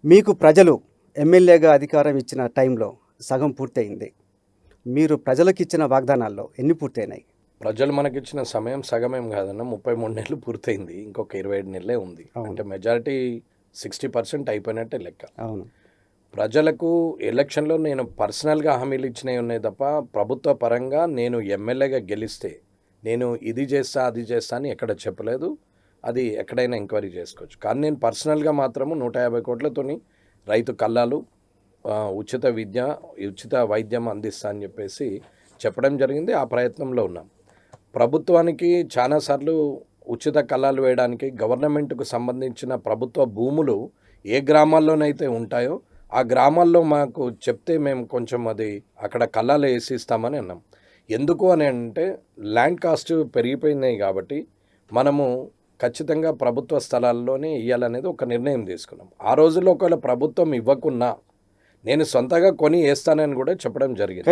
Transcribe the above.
మీకు ప్రజలు ఎమ్మెల్యేగా అధికారం ఇచ్చిన టైంలో సగం పూర్తయింది. మీరు ప్రజలకిచ్చిన వాగ్దానాల్లో ఎన్ని పూర్తయినాయి? ప్రజలు మనకిచ్చిన సమయం సగమేం కాదన్న 33 నెలలు పూర్తయింది. ఇంకొక 27 నెలలే ఉంది. అవును. అంటే మెజారిటీ 60% అయిపోయినట్టే లెక్క. అవును. ప్రజలకు ఎలక్షన్‌లో నేను పర్సనల్‌గా హామీలు ఇచ్చినవి ఉన్నాయి తప్ప, ప్రభుత్వ పరంగా నేను ఎమ్మెల్యేగా గెలిస్తే, నేను ఇది చేస్తా, అది చేస్తా అని ఎక్కడ చెప్పలేదు. అది ఎక్కడైనా ఎంక్వైరీ చేసుకోవచ్చు. కానీ నేను పర్సనల్‌గా మాత్రము 150 కోట్లతోని రైతు కల్లాలు, ఉచిత విద్య, ఉచిత వైద్యం అందిస్తా అని చెప్పేసి చెప్పడం జరిగింది. ఆ ప్రయత్నంలో ఉన్నాం. ప్రభుత్వానికి చాలా సార్లు ఉచిత కల్లాలు వేయడానికి గవర్నమెంట్‌కు సంబంధించిన ప్రభుత్వ భూములు ఏ గ్రామాల్లోనైతే ఉంటాయో, ఆ గ్రామాల్లో మాకు చెప్తే మేము కొంచెం అది అక్కడ కల్లాలు వేసి ఇస్తామని అన్నాం. ఎందుకు అని అంటే ల్యాండ్ కాస్ట్ పెరిగిపోయినాయి కాబట్టి మనము ఖచ్చితంగా ప్రభుత్వ స్థలాల్లోనే ఇయ్యాలనేది ఒక నిర్ణయం తీసుకున్నాం. ఆ రోజుల్లో ఒకవేళ ప్రభుత్వం ఇవ్వకున్నా నేను సొంతగా కొని ఏస్తానని కూడా చెప్పడం జరిగింది.